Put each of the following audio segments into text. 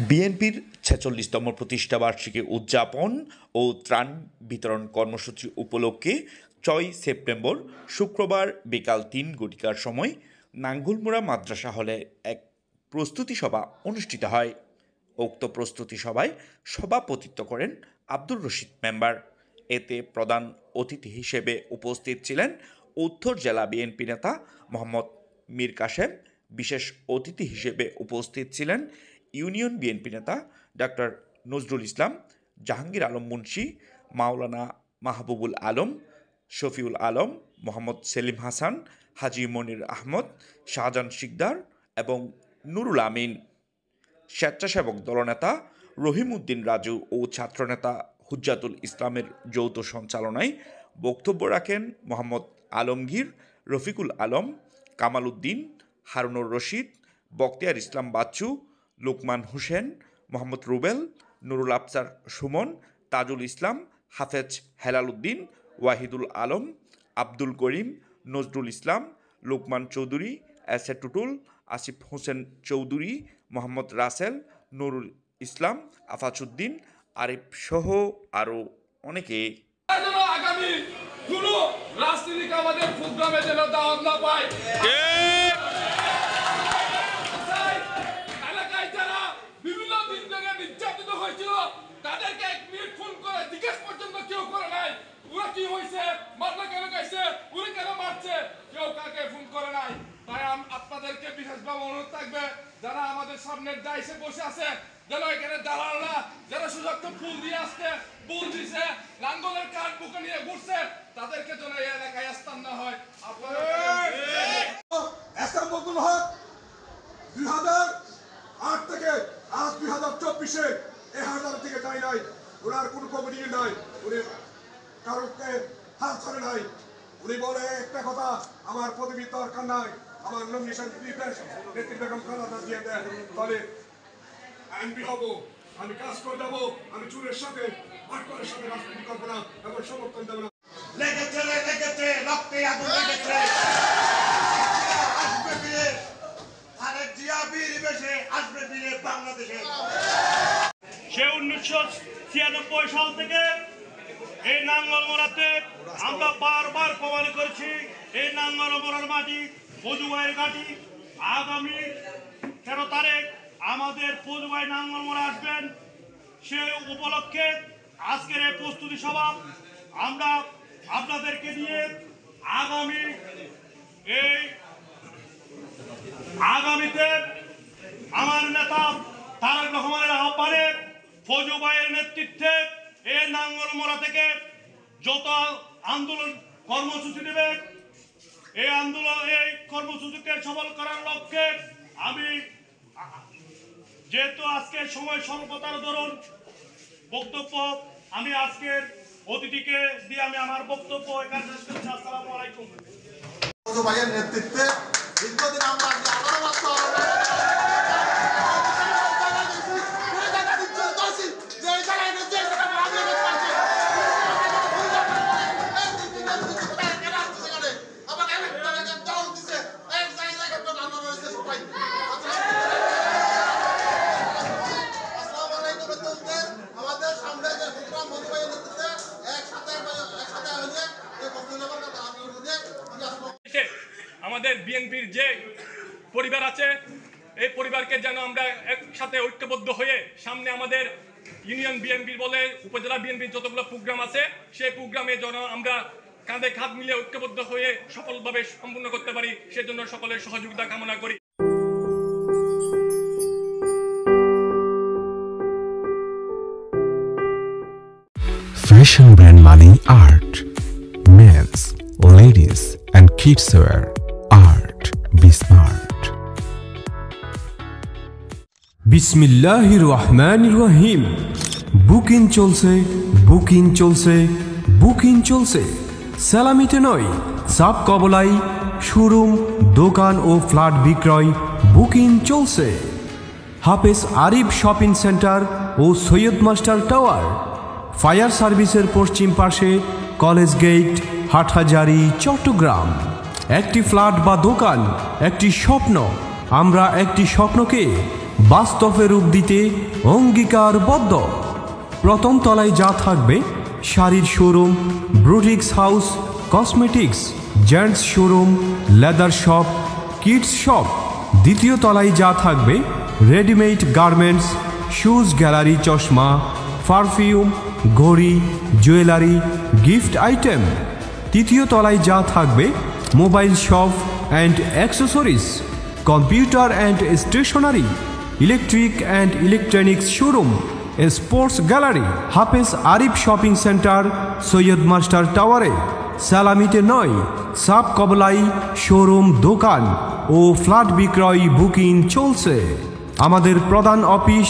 বিএনপির ৪৬তম প্রতিষ্ঠাবার্ষিকী উদযাপন ও ত্রাণ বিতরণ কর্মসূচি উপলক্ষে ৬ সেপ্টেম্বর শুক্রবার বিকাল ৩ ঘটিকার সময় নাঙ্গলমুড়া মাদ্রাসা হলে এক প্রস্তুতি সভা অনুষ্ঠিত হয়। উক্ত প্রস্তুতি সভায় সভাপতিত্ব করেন আব্দুর রশিদ মেম্বার। এতে প্রধান অতিথি হিসেবে উপস্থিত ছিলেন উত্তর জেলা বিএনপি নেতা মোহাম্মদ মীর কাসেম। বিশেষ অতিথি হিসেবে উপস্থিত ছিলেন ইউনিয়ন বিএনপি নেতা ডাক্তার নজরুল ইসলাম, জাহাঙ্গীর আলম মুন্সি, মাওলানা মাহবুবুল আলম, শফিউল আলম, মোহাম্মদ সেলিম হাসান, হাজি মনির আহমদ, শাহজাহান শিকদার এবং নুরুল আমিন। স্বেচ্ছাসেবক দলনেতা রহিম উদ্দিন রাজু ও ছাত্রনেতা হুজ্জাতুল ইসলামের যৌথ সঞ্চালনায় বক্তব্য রাখেন মোহাম্মদ আলমগীর, রফিকুল আলম, কামাল উদ্দিন, হারুনুর রশিদ, বখতিয়ার ইসলাম বাচ্চু, লোকমান হোসেন, মোহাম্মদ রুবেল, নুরুল আফসার সুমন, তাজুল ইসলাম, হাফেজ হেলাল উদ্দিন, ওয়াহিদুল আলম, আব্দুল করিম, নজরুল ইসলাম, লোকমান চৌধুরী, এস এ টুটুল, আসিফ হোসেন চৌধুরী, মোহাম্মদ রাসেল, নুরুল ইসলাম, আফাজউদ্দিন, আরিফ সহ আরও অনেকে। আগামী কোন রাজনীতিক আমাদের প্রোগ্রামে যেন দাওয়াত না পায়। এলাকায় যারা বিভিন্ন দিন ধরে নির্যাতিত হয়েছিল তাদেরকে 1 মিনিট ফোন করে জিজ্ঞেস পর্যন্ত কেউ করে নাই। ওরা কি হয়েছে, মারলা কেন গাইছে, উনি কেন মারছে, কেউ কাকে ফোন করে নাই। তাই আপনাদেরকে বিশেষভাবে অনুরোধ থাকবে, যারা আমাদের সামনের ডাইসে বসে আছে যেন এখানে দালাল না, যারা সুযোগ ফুল দিয়ে আসছে, ফুল দিছে, লাঙ্গলের কাঠ বুকে নিয়ে ঘুরছে, তাদেরকে যেন এই এলাকায় স্থান না হয়। আপনারা 2008 থেকে আজ 2024-এ এই হাজার থেকে যাই নাই। ওনার কোনো কমিটি নাই, উনি কারোকে হাত ছাড়ে নাই। উনি বলে একটা কথা, আমার পদবী দরকার নাই, আমার নমিনেশন নেত্রী বেগম খালেদা দিয়ে দেয়, তাহলে এমপি হব, আমি কাজ করে যাবো, আমি চুরের সাথে ভাটকরের সাথে রাজনীতি করবো না এবং সমর্থন দেবো না। লেগেছে রক্তে আগুন লেগেছে, আসবে ফিরে আরেক জিয়া বীর বেশে, আসবে ফিরে বাংলাদেশে। সে 1996 সাল থেকে এই নাঙ্গলমোড়াতে আমরা বারবার প্রমাণ করেছি, এই নাঙ্গলমোড়ার মাটি পজুবাইয়ের ঘাঁটি। আগামী 13 তারিখ আমাদের পজুবাই নাঙ্গলমোড়া আসবেন, সে উপলক্ষে আজকের এই প্রস্তুতি সভা আমরা আপনাদেরকে দিয়ে আগামীতে আমার নেতা তারেক রহমানের আহ্বানে পজুবাইয়ের নেতৃত্বে এই নাঙ্গলমোড়া থেকে যত আন্দোলন কর্মসূচি দেবে, এই কর্মসূচিকে সফল করার লক্ষ্যে আমি, যেহেতু আজকে সময় স্বল্পতার দরুন বক্তব্য আমি আজকের অতিথিকে দিয়ে আমি আমার বক্তব্য এখানে শেষ করছি। আসসালামু আলাইকুম। ভাইয়ের নেতৃত্বে দীর্ঘদিন আমরা আমাদের বিএনপির যে পরিবার আছে, এই পরিবারকে যেন আমরা একসাথে ঐক্যবদ্ধ হয়ে সামনে আমাদের ইউনিয়ন বিএনপির বলে উপজেলা বিএনপির যতগুলো প্রোগ্রাম আছে সেই প্রোগ্রামে যেন আমরা কাঁধে কাঁধ মিলে ঐক্যবদ্ধ হয়ে সফলভাবে সম্পূর্ণ করতে পারি, সেজন্য সকলের সহযোগিতা কামনা করি। Fashion brand Mani Art, men's, ladies and kids wear. Art, be smart. বিসমিল্লাহির রহমানির রহিম। বুকিং চলছে, বুকিং চলছে, বুকিং চলছে। সালামিতে নয়, সাব কবলাই, শোরুম, দোকান ও ফ্ল্যাট বিক্রয় বুকিং চলছে। হাফেজ আরিফ শপিং সেন্টার ও সৈয়দ মাস্টার টাওয়ার, ফায়ার সার্ভিসের পশ্চিম পাশে, কলেজ গেট, হাটহাজারী, চট্টগ্রাম। একটি ফ্ল্যাট বা দোকান, একটি স্বপ্ন। আমরা একটি স্বপ্নকে বাস্তবে রূপ দিতে অঙ্গীকারবদ্ধ। প্রথম তলায় যা থাকবে শাড়ির showroom, boutiques house, cosmetics, gents showroom, leather shop, kids shop. দ্বিতীয় তলায় যা থাকবে রেডিমেড গার্মেন্টস, শুজ গ্যালারি, চশমা, পারফিউম, ঘড়ি, জুয়েলারি, গিফট আইটেম। তৃতীয় তলায় যা থাকবে mobile shop and accessories, computer and stationery, electric and electronics showroom, sports gallery. Hafez Arif shopping centre, Syed master টাওয়ারে। সালামিতে 9, সাব কবলাই শোরুম, দোকান ও ফ্ল্যাট বিক্রয় বুকিং চলছে। আমাদের প্রধান অফিস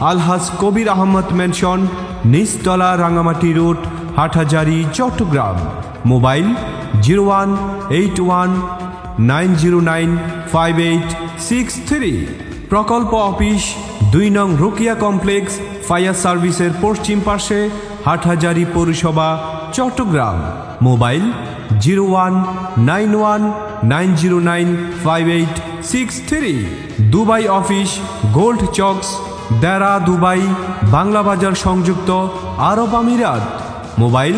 আলহাজ কবির আহমদ ম্যানশন, নিচতলা, রাঙামাটি রোড, হাটহাজারী, চট্টগ্রাম। মোবাইল 0181909586 প্রকল্প অফিস 2 নং রোকিয়া কমপ্লেক্স, ফায়ার সার্ভিসের পশ্চিম পাশে, হাটহাজারী পৌরসভা, Chattogram. Mobile 0191909586 Dubai office gold চকস, দেরা, দুবাই, বাংলা বাজার সংযুক্ত আরব আমিরাত। মোবাইল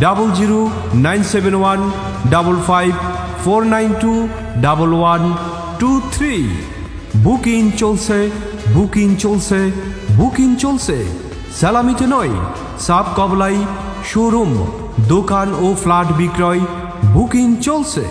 0097554921123। বুকিং চলছে, বুকিং চলছে, বুকিং চলছে। সালামিতে 9, সাব কবলাই শোরুম, দোকান ও ফ্ল্যাট বিক্রয় বুকিং চলছে।